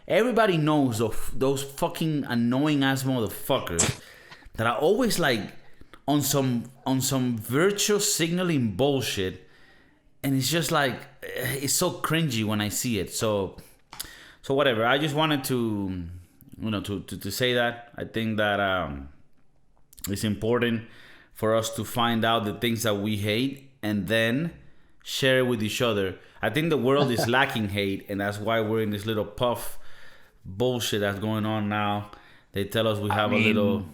everybody knows those fucking annoying ass motherfuckers that are always like on some virtual signaling bullshit, and it's just like it's so cringy when I see it. So whatever. I just wanted to to say that I think that it's important for us to find out the things that we hate and then share it with each other. I think the world is lacking hate, and that's why we're in this little puff bullshit that's going on now. They tell us we have a little.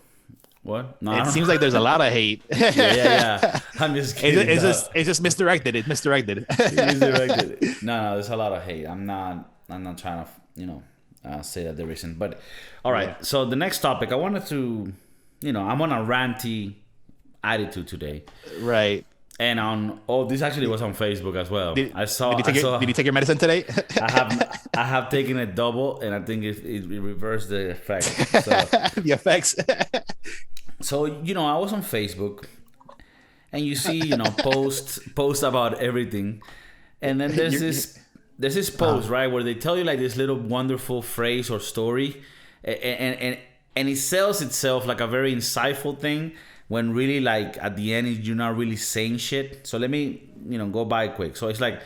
What? No, it seems like there's a lot of hate. yeah. I'm just kidding. It's just misdirected. It's misdirected. No, there's a lot of hate. I'm not trying to say that there isn't. But all right. Yeah. So the next topic, I wanted to, I'm on a ranty attitude today. Right. And this actually was on Facebook as well. Did you take your medicine today? I have taken it double, and I think it reversed the effect. So, the effects. So I was on Facebook, and you see posts about everything, and then there's this post right where they tell you like this little wonderful phrase or story, and it sells itself like a very insightful thing. When really, like, at the end, you're not really saying shit. So let me, go by quick. So it's like,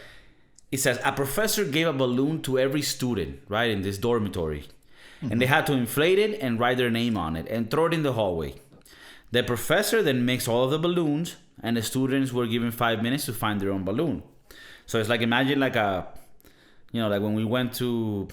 it says, a professor gave a balloon to every student, right, in this dormitory. Mm-hmm. And they had to inflate it and write their name on it and throw it in the hallway. The professor then mixed all of the balloons, and the students were given 5 minutes to find their own balloon. So it's like, imagine like like when we went to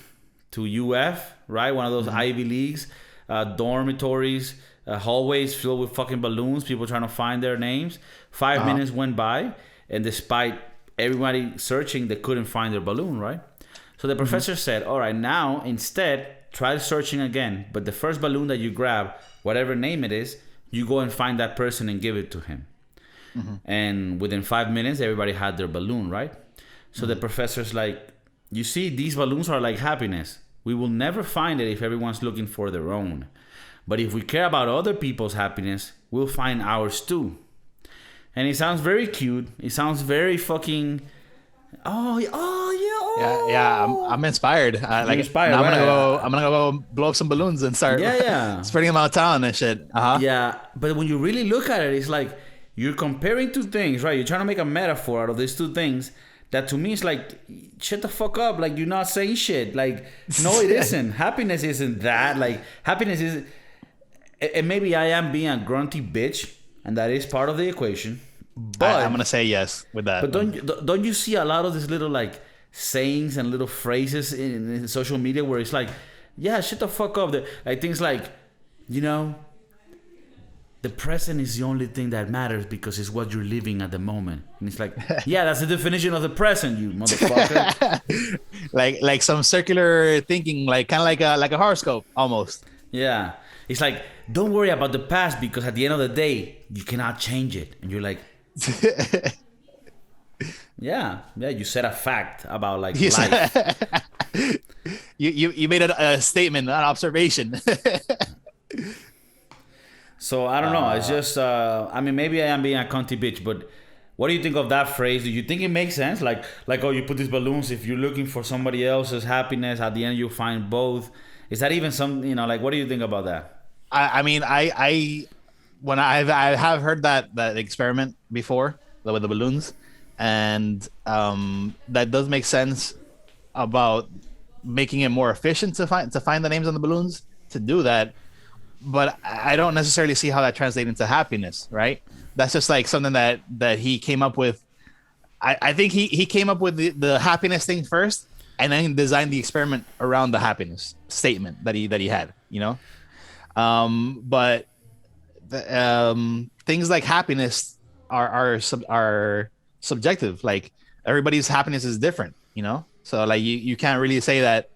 UF, right, one of those Ivy Leagues, dormitories, hallways filled with fucking balloons, people trying to find their names. 5 minutes went by, and despite everybody searching, they couldn't find their balloon, right? So the professor said, all right, now instead, try searching again. But the first balloon that you grab, whatever name it is, you go and find that person and give it to him. Mm-hmm. And within 5 minutes, everybody had their balloon, right? So the professor's like, you see, these balloons are like happiness. We will never find it if everyone's looking for their own. But if we care about other people's happiness, we'll find ours too. And it sounds very cute. It sounds very fucking. Yeah. I'm inspired. Inspired. Now I'm gonna go blow up some balloons and start. Spreading them out of town and shit. Yeah, but when you really look at it, it's like you're comparing two things, right? You're trying to make a metaphor out of these two things. That to me is like, shut the fuck up. Like, you're not saying shit. Like, no, it isn't. Happiness isn't that. Like, happiness is. And maybe I am being a grunty bitch, and that is part of the equation. But I'm gonna say yes with that. But don't you see a lot of these little like sayings and little phrases in social media where it's like, yeah, shut the fuck up. Like things like, the present is the only thing that matters because it's what you're living at the moment. And it's like, yeah, that's the definition of the present, you motherfucker. like some circular thinking, like kind of like a horoscope almost. Yeah. It's like, don't worry about the past because at the end of the day, you cannot change it. And you're like, yeah, you said a fact about like life. you made a statement, an observation. So I don't know. It's just, maybe I am being a cunty bitch, but what do you think of that phrase? Do you think it makes sense? Like, oh, you put these balloons. If you're looking for somebody else's happiness, at the end you'll find both. Is that even some? Like, what do you think about that? I have heard that experiment before with the balloons, and that does make sense about making it more efficient to find the names on the balloons to do that. But I don't necessarily see how that translates into happiness, right? That's just like something that he came up with. I think he came up with the happiness thing first, and then designed the experiment around the happiness statement that he had, But things like happiness are subjective. Like everybody's happiness is different, So like you can't really say that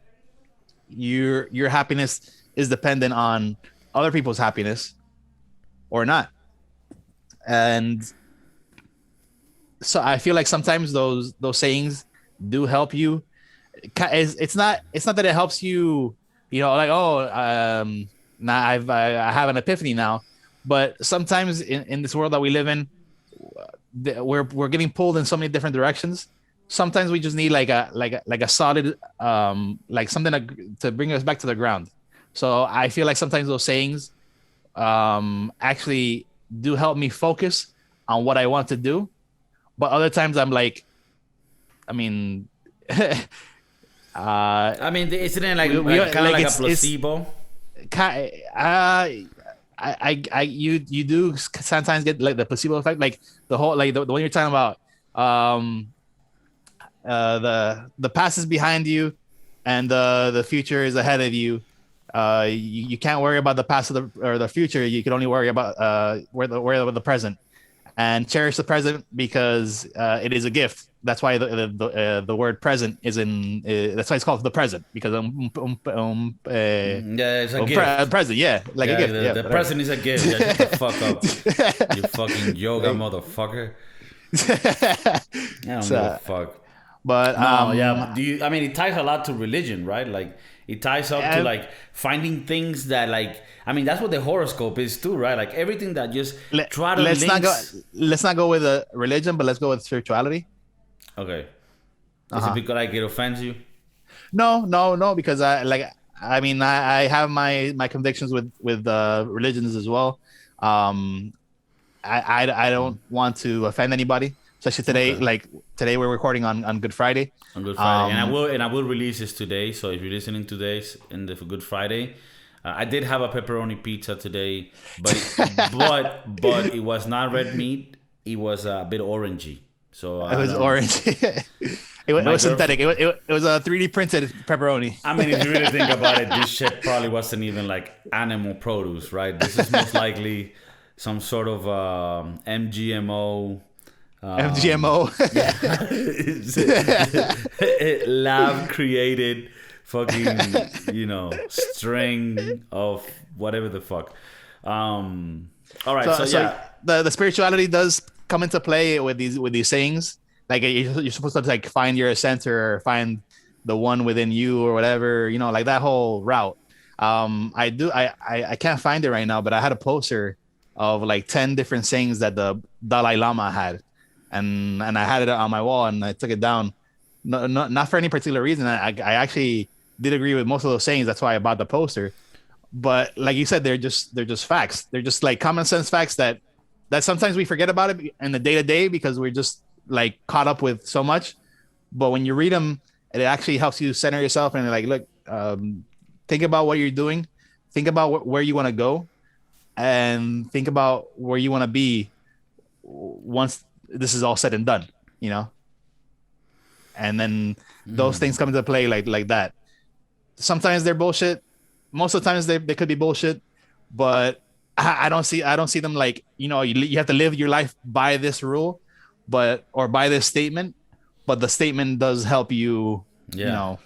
your happiness is dependent on other people's happiness or not. And so I feel like sometimes those sayings do help you. It's not that it helps you, now I have an epiphany now, but sometimes in this world that we live in, we're getting pulled in so many different directions sometimes we just need like a solid like something to bring us back to the ground. So I feel like sometimes those sayings actually do help me focus on what I want to do, but other times I'm like, I mean, I mean, isn't it we kind of like like a placebo? You do sometimes get like the placebo effect, like the whole like the one you're talking about. Um, the past is behind you, and the future is ahead of you. You can't worry about the past or the future. You can only worry about where the present, and cherish the present because it is a gift. That's why the word present is in. That's why it's called the present because Yeah, it's a gift. present, yeah, like a Yeah, gift, yeah. the Whatever. present is a gift. Yeah, shut the fuck up, you fucking yoga motherfucker. I don't give a So, fuck. but No, yeah. Do you? I mean, it ties a lot to religion, right? Like, it ties up to uh, like finding things that like. I mean, that's what the horoscope is too, right? Like everything that just try to let's not go. links. Let's not go with a religion, but let's go with spirituality. Okay, Uh is it huh. because like it offends you? No, because I mean, I have my convictions with religions as well. Um, I don't want to offend anybody, especially today. Okay. Like today, we're recording on Good Friday. On Good Friday, and Um, I will release this today. So if you're listening to this in the Good Friday, I did have a pepperoni pizza today, but it was not red meat. It was a bit orangey. So it I was don't. orange. It My was girlfriend. synthetic. It was a 3D printed pepperoni. I mean, if you really think about it, this shit probably wasn't even like animal produce, right? This is most likely some sort of MGMO. MGMO. Yeah, lab created fucking string of whatever the fuck. All right, so So yeah. the spirituality does come into play with these sayings. Like you're supposed to like find your center or find the one within you or whatever, like that whole route. I can't find it right now, but I had a poster of like 10 different sayings that the Dalai Lama had, and I had it on my wall and I took it down. No, not for any particular reason. I actually did agree with most of those sayings. That's why I bought the poster. But like you said, they're just facts. They're just like common sense facts that sometimes we forget about it in the day to day because we're just like caught up with so much. But when you read them, it actually helps you center yourself and like look, think about what you're doing, think about where you want to go, and think about where you want to be once this is all said and done. You know, and then those things come into play like that. Sometimes they're bullshit. Most of the times they could be bullshit, but I don't see them like you have to live your life by this rule, or by this statement. But the statement does help you, Yeah.